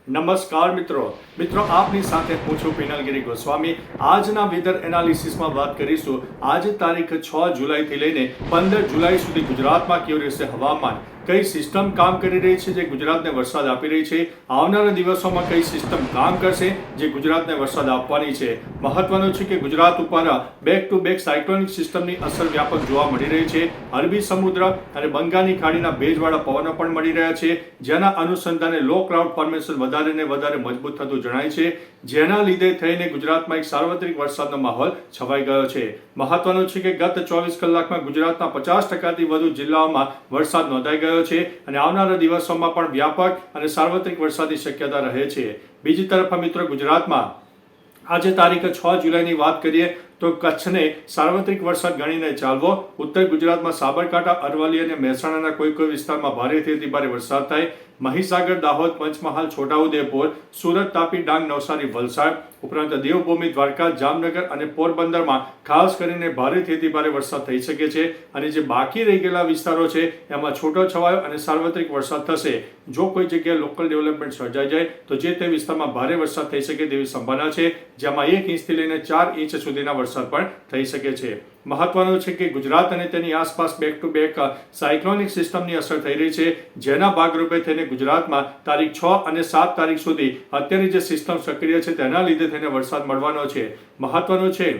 નમસ્કાર મિત્રો આપની સાથે હું છું પિનલગીરી ગોસ્વામી। આજના વેધર એનાલિસિસમાં વાત કરીશું। આજે તારીખ 6 જુલાઈથી લઈને 15 જુલાઈ સુધી ગુજરાતમાં કેવું રહેશે હવામાન, કઈ સિસ્ટમ કામ કરી રહી છે જે ગુજરાતને વરસાદ આપી રહી છે, આવનારા દિવસોમાં કઈ સિસ્ટમ કામ કરશે જે ગુજરાતને વરસાદ આપવાની છે। મહત્વનું છે કે ગુજરાત ઉપર બેક ટુ બેક સાયક્લોનિક સિસ્ટમની અસર વ્યાપક જોવા મળી રહી છે। અરબી સમુદ્ર અને બંગાળની ખાડીના ભેજવાળા પવનો પણ મળી રહ્યા છે, જેના અનુસંધાને લો ક્લાઉડ ફોર્મેશન વધારે ને વધારે મજબૂત થતું જણાય છે, જેના લીધે થઈને ગુજરાતમાં એક સાર્વત્રિક વરસાદનો માહોલ છવાઈ ગયો છે। મહત્વનું છે કે ગત 24 કલાકમાં ગુજરાતના 50%થી વધુ જિલ્લાઓમાં વરસાદ નોંધાઈ ગયો છે અને આવનારા દિવસોમાં પણ વ્યાપક અને સાર્વત્રિક વરસાદની શક્યતા રહે છે। બીજી તરફ મિત્રો ગુજરાતમાં આજે તારીખ 6 જુલાઈની વાત કરીએ તો કચ્છને સાર્વત્રિક વરસાદ ગણીને ચાલવો। ઉત્તર ગુજરાતમાં સાબરકાંઠા, અરવલ્લી અને મહેસાણાના કોઈ વિસ્તારમાં ભારેથી ભારે વરસાદ થાય। મહીસાગર, દાહોદ, પંચમહાલ, છોટાઉદેપુર, સુરત, તાપી, ડાંગ, નવસારી, વલસાડ ઉપરાંત દેવભૂમિ, દ્વારકા, જામનગર અને પોરબંદરમાં ખાસ કરીને ભારેથી ભારે વરસાદ થઈ શકે છે અને જે બાકી રહી ગયેલા વિસ્તારો છે એમાં છૂટોછવાયો અને સાર્વત્રિક વરસાદ થશે। જો કોઈ જગ્યાએ લોકલ ડેવલપમેન્ટ સર્જાઈ જાય તો જે તે વિસ્તારમાં ભારે વરસાદ થઈ શકે તેવી સંભાવના છે, જેમાં 1 ઇંચથી લઈને 4 ઇંચ સુધીના વરસાદ પણ થઈ શકે છે। મહત્વનું છે કે ગુજરાત અને તેની આસપાસ બેક ટુ બેક સાયક્લોનિક સિસ્ટમની અસર થઈ રહી છે, જેના ભાગરૂપે થઈને ગુજરાતમાં તારીખ 6 અને 7 તારીખ સુધી અત્યારની જે સિસ્ટમ સક્રિય છે તેના લીધે થઈને વરસાદ મળવાનો છે। મહત્વનું છે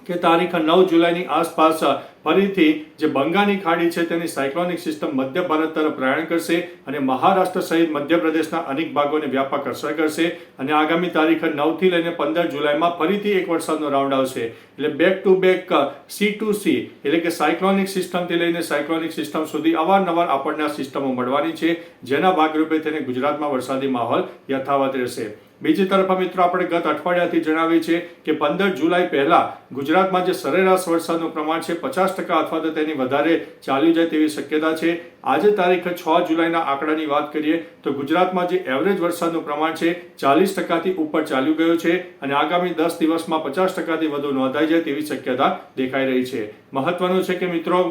કે તારીખ 9 જુલાઈની આસપાસ ફરીથી જે બંગાળની ખાડી છે તેની સાયક્લોનિક સિસ્ટમ મધ્ય ભારત તરફ પ્રયાણ કરશે અને મહારાષ્ટ્ર સહિત મધ્યપ્રદેશના અનેક ભાગોને વ્યાપક અસર કરશે અને આગામી તારીખ 9 થી લઈને 15 જુલાઈમાં ફરીથી એક વરસાદનો રાઉન્ડ આવશે। એટલે back to back sea to sea એટલે કે સાયક્લોનિક સિસ્ટમથી લઈને સાયક્લોનિક સિસ્ટમ સુધી અવારનવાર આપણને આ સિસ્ટમો મળવાની છે, જેના ભાગરૂપે તેને ગુજરાતમાં વરસાદી માહોલ યથાવત રહેશે। બીજી તરફ મિત્રો આપણે ગત અઠવાડિયાથી જણાવી છે કે 15 જુલાઈ પહેલા ગુજરાતમાં જે સરેરાશ વરસાદનું પ્રમાણ છે 50% અથવા તો તેની વધારે ચાલી જાય તેવી શક્યતા છે। આજે તારીખ 6 જુલાઈના આંકડાની વાત કરીએ તો ગુજરાતમાં જે એવરેજ વરસાદનું પ્રમાણ છે 40%થી ઉપર ચાલ્યું ગયું છે અને આગામી 10 દિવસમાં 50%થી વધુ નોંધાઈ જાય તેવી શક્યતા દેખાઈ રહી છે। મહત્વનું છે કે મિત્રો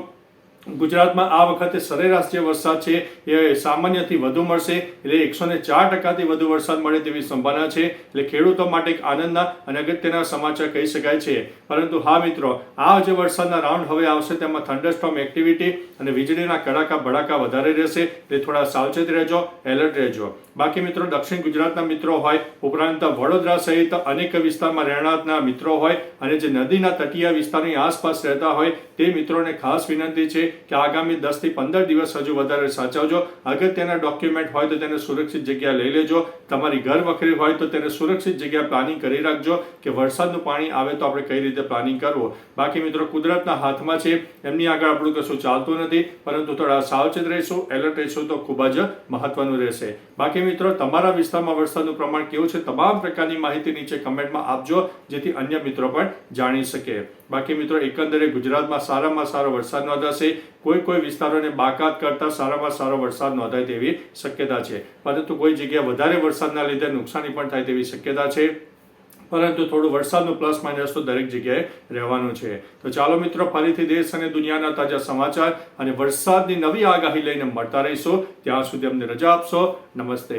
ગુજરાતમાં આ વખતે સરેરાશ જે વરસાદ છે એ સામાન્યથી વધુ મળશે, એટલે 104%થી વધુ વરસાદ મળે તેવી સંભાવના છે। એટલે ખેડૂતો માટે એક આનંદના અને અગત્યના સમાચાર કહી શકાય છે। પરંતુ હા મિત્રો, આ જે વરસાદના રાઉન્ડ હવે આવશે તેમાં થંડરસ્ટોર્મ એક્ટિવિટી અને વીજળીના કડાકા ભડાકા વધારે રહેશે, એટલે થોડા સાવચેત રહેજો, એલર્ટ રહેજો। બાકી મિત્રો દક્ષિણ ગુજરાતના મિત્રો હોય ઉપરાંત વડોદરા સહિત અનેક વિસ્તારમાં રહેણાંકના મિત્રો હોય અને જે નદીના તટીય વિસ્તારની આસપાસ રહેતા હોય તે મિત્રોને ખાસ વિનંતી છે કે આગામી 10 થી 15 દિવસ હજુ વધારે સાચવજો। અગત્યના ડોક્યુમેન્ટ હોય તો તેને સુરક્ષિત જગ્યાએ લઈ લેજો, તમારી ઘર વખરી હોય તો તેને સુરક્ષિત જગ્યાએ પ્લાનિંગ કરી રાખજો કે વરસાદનું પાણી આવે તો આપણે કઈ રીતે પ્લાનિંગ કરવું। બાકી મિત્રો કુદરતના હાથમાં છે, એમની આગળ આપણું કશું ચાલતું નથી, પરંતુ થોડા સાવચેત રહીશું, એલર્ટ રહીશું તો ખૂબ જ મહત્વનું રહેશે। બાકી મિત્રો તમારા વિસ્તારમાં વરસાદનું પ્રમાણ કેવું છે તમામ પ્રકારની માહિતી નીચે કમેન્ટમાં આપજો, જેથી અન્ય મિત્રો પણ જાણી શકે। બાકી મિત્રો એકંદરે ગુજરાતમાં સારામાં સારો વરસાદ નોંધાશે, કોઈ વિસ્તારોને બાકાત કરતા સારામાં સારો વરસાદ નોંધાય તેવી શક્યતા છે, પરંતુ કોઈ જગ્યાએ વધારે વરસાદના લીધે નુકસાની પણ થાય તેવી શક્યતા છે, પરંતુ થોડું વરસાદનું પ્લસ માઇનસ તો દરેક જગ્યાએ રહેવાનું છે। તો ચાલો મિત્રો ફરીથી દેશ અને દુનિયાના તાજા સમાચાર અને વરસાદની નવી આગાહી લઈને મળતા રહીશું। ત્યાં સુધી અમને રજા આપશો। નમસ્તે।